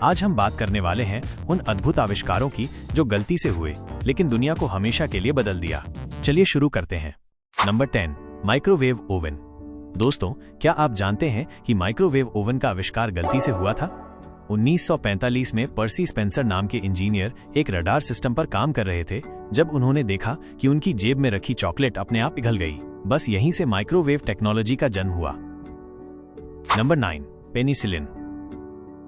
आज हम बात करने वाले हैं उन अद्भुत आविष्कारों की जो गलती से हुए लेकिन दुनिया को हमेशा के लिए बदल दिया। चलिए शुरू करते हैं। Number 10, microwave oven. दोस्तों, क्या आप जानते हैं कि माइक्रोवेव ओवन का आविष्कार गलती से हुआ था? 1945 में पर्सी स्पेंसर नाम के इंजीनियर एक रडार सिस्टम पर काम कर रहे थे जब उन्होंने देखा कि उनकी जेब में रखी चॉकलेट अपने आप पिघल गई। बस यहीं से माइक्रोवेव टेक्नोलॉजी का जन्म हुआ। Number 9, penicillin.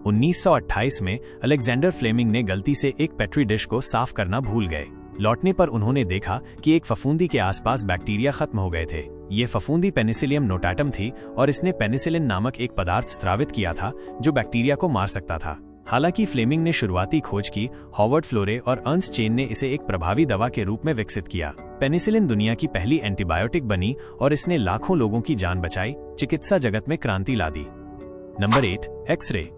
1928 में अलेक्जेंडर फ्लेमिंग ने गलती से एक पेट्री डिश को साफ करना भूल गए। लौटने पर उन्होंने देखा कि एक फफूंदी के आसपास बैक्टीरिया खत्म हो गए थे। ये फफूंदी पेनिसिलियम नोटाटम थी और इसने पेनिसिलिन नामक एक पदार्थ स्रावित किया था जो बैक्टीरिया को मार सकता था। हालांकि फ्लेमिंग ने शुरुआती खोज की, हॉवर्ड फ्लोरे और अर्न्स्ट चेन ने इसे एक प्रभावी दवा के रूप में विकसित किया। पेनिसिलिन दुनिया की पहली एंटीबायोटिक बनी और इसने लाखों लोगों की जान बचाई, चिकित्सा जगत में क्रांति ला दी। Number 8, x ray.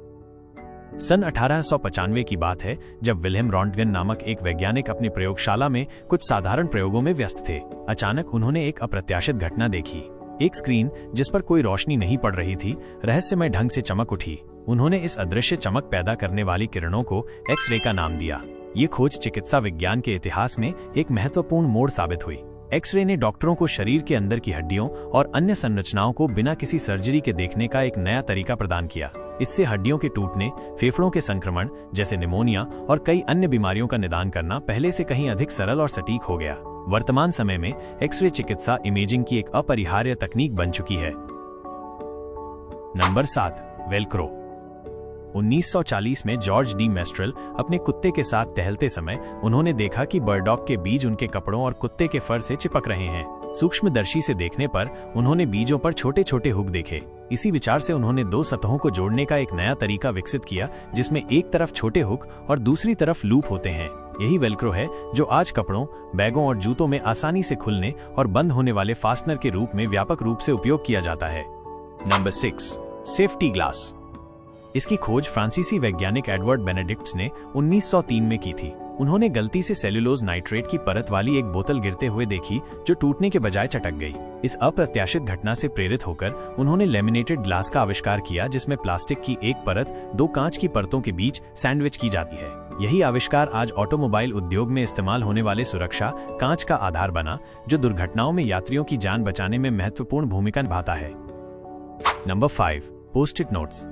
सन 1895 की बात है जब विल्हेम रॉन्टगन नामक एक वैज्ञानिक अपनी प्रयोगशाला में कुछ साधारण प्रयोगों में व्यस्त थे। अचानक उन्होंने एक अप्रत्याशित घटना देखी। एक स्क्रीन जिस पर कोई रोशनी नहीं पड़ रही थी रहस्यमय ढंग से चमक उठी। उन्होंने इस अदृश्य चमक पैदा करने वाली किरणों को एक्स-रे का नाम दिया। ये खोज चिकित्सा विज्ञान के इतिहास में एक महत्वपूर्ण मोड़ साबित हुई। एक्स-रे ने डॉक्टरों को शरीर के अंदर की हड्डियों और अन्य संरचनाओं को बिना किसी सर्जरी के देखने का एक नया तरीका प्रदान किया। इससे हड्डियों के टूटने, फेफड़ों के संक्रमण जैसे निमोनिया और कई अन्य बीमारियों का निदान करना पहले से कहीं अधिक सरल और सटीक हो गया। वर्तमान समय में एक्स-रे चिकित्सा इमेजिंग की एक अपरिहार्य तकनीक बन चुकी है। Number 7, Velcro. 1940 में जॉर्ज डी मेस्ट्रेल अपने कुत्ते के साथ टहलते समय उन्होंने देखा कि बर्डॉग के बीज उनके कपड़ों और कुत्ते के फर से चिपक रहे हैं। सूक्ष्मदर्शी से देखने पर उन्होंने बीजों पर छोटे छोटे हुक देखे। इसी विचार से उन्होंने दो सतहों को जोड़ने का एक नया तरीका विकसित किया जिसमें एक तरफ छोटे हुक और दूसरी तरफ लूप होते हैं। यही वेल्क्रो है जो आज कपड़ों, बैगों और जूतों में आसानी से खुलने और बंद होने वाले फास्टनर के रूप में व्यापक रूप से उपयोग किया जाता है। Number 6, safety glass. इसकी खोज फ्रांसीसी वैज्ञानिक एडवर्ड बेनेडिक्ट्स ने 1903 में की थी। उन्होंने गलती से सेल्यूलोज नाइट्रेट की परत वाली एक बोतल गिरते हुए देखी जो टूटने के बजाय चटक गई। इस अप्रत्याशित घटना से प्रेरित होकर उन्होंने लेमिनेटेड ग्लास का आविष्कार किया जिसमें प्लास्टिक की एक परत दो कांच की परतों के बीच सैंडविच की जाती है। यही आविष्कार आज ऑटोमोबाइल उद्योग में इस्तेमाल होने वाले सुरक्षा कांच का आधार बना जो दुर्घटनाओं में यात्रियों की जान बचाने में महत्वपूर्ण भूमिका निभाता है। Number 5, post-it notes.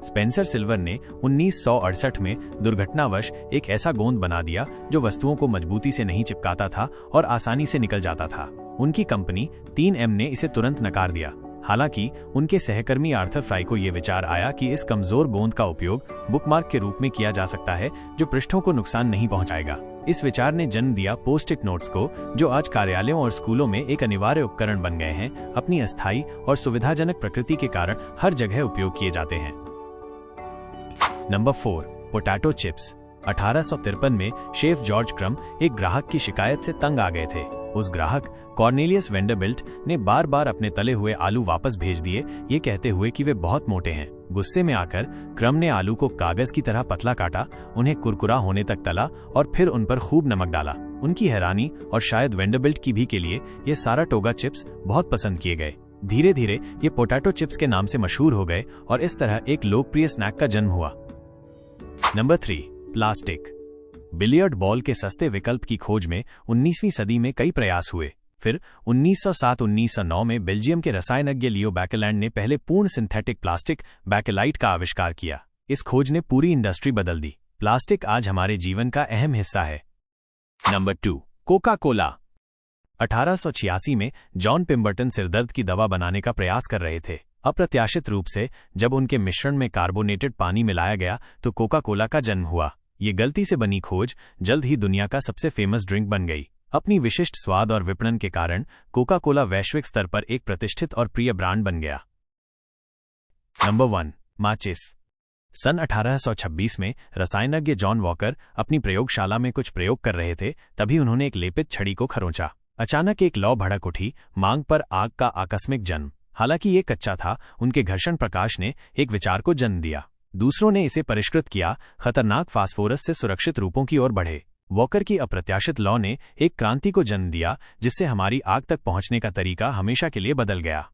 Spencer silver ने 1968 में दुर्घटनावश एक ऐसा गोंद बना दिया जो वस्तुओं को मजबूती से नहीं चिपकाता था और आसानी से निकल जाता था। उनकी कंपनी 3M ने इसे तुरंत नकार दिया। हालांकि उनके सहकर्मी आर्थर फ्राई को यह विचार आया कि इस कमजोर गोंद का उपयोग बुकमार्क के रूप में किया जा सकता है जो पृष्ठों को नुकसान नहीं पहुंचाएगा। इस विचार ने जन्म दिया पोस्ट-इट नोट्स को जो आज कार्यालयों और स्कूलों में एक अनिवार्य उपकरण बन गए हैं। अपनी अस्थायी और सुविधाजनक प्रकृति के कारण हर जगह उपयोग किए जाते हैं। Number 4, potato chips. 1853 में शेफ जॉर्ज क्रम एक ग्राहक की शिकायत से तंग आ गए थे। उस ग्राहक कॉर्नेलियस वेंडरबिल्ट ने बार बार अपने तले हुए आलू वापस भेज दिए, ये कहते हुए कि वे बहुत मोटे हैं। गुस्से में आकर क्रम ने आलू को कागज की तरह पतला काटा, उन्हें कुरकुरा होने तक तला और फिर उन पर खूब नमक डाला। उनकी हैरानी और शायद वेंडरबिल्ट की भी के लिए ये साराटोगा चिप्स बहुत पसंद किए गए। धीरे धीरे ये पोटैटो चिप्स के नाम से मशहूर हो गए और इस तरह एक लोकप्रिय स्नैक का जन्म हुआ। Number 3, plastic. बिलियर्ड बॉल के सस्ते विकल्प की खोज में 19वीं सदी में कई प्रयास हुए। फिर 1907-1909 में बेल्जियम के रसायनज्ञ लियो बैकेलैंड ने पहले पूर्ण सिंथेटिक प्लास्टिक बैकेलाइट का आविष्कार किया। इस खोज ने पूरी इंडस्ट्री बदल दी। प्लास्टिक आज हमारे जीवन का अहम हिस्सा है। Number 2, Coca Cola. 1886 में जॉन पिम्बर्टन सिरदर्द की दवा बनाने का प्रयास कर रहे थे। अप्रत्याशित रूप से जब उनके मिश्रण में कार्बोनेटेड पानी मिलाया गया तो कोका कोला का जन्म हुआ। ये गलती से बनी खोज जल्द ही दुनिया का सबसे फेमस ड्रिंक बन गई। अपनी विशिष्ट स्वाद और विपणन के कारण कोका कोला वैश्विक स्तर पर एक प्रतिष्ठित और प्रिय ब्रांड बन गया। नंबर 1, माचिस। सन 1826 में रसायनज्ञ जॉन वॉकर अपनी प्रयोगशाला में कुछ प्रयोग कर रहे थे, तभी उन्होंने एक लेपित छड़ी को खरोंचा। अचानक एक लौ भड़क उठी, मांग पर आग का आकस्मिक जन्म। हालांकि ये कच्चा था, उनके घर्षण प्रकाश ने एक विचार को जन्म दिया। दूसरों ने इसे परिष्कृत किया, खतरनाक फास्फोरस से सुरक्षित रूपों की ओर बढ़े। वॉकर की अप्रत्याशित लौ ने एक क्रांति को जन्म दिया जिससे हमारी आग तक पहुंचने का तरीका हमेशा के लिए बदल गया।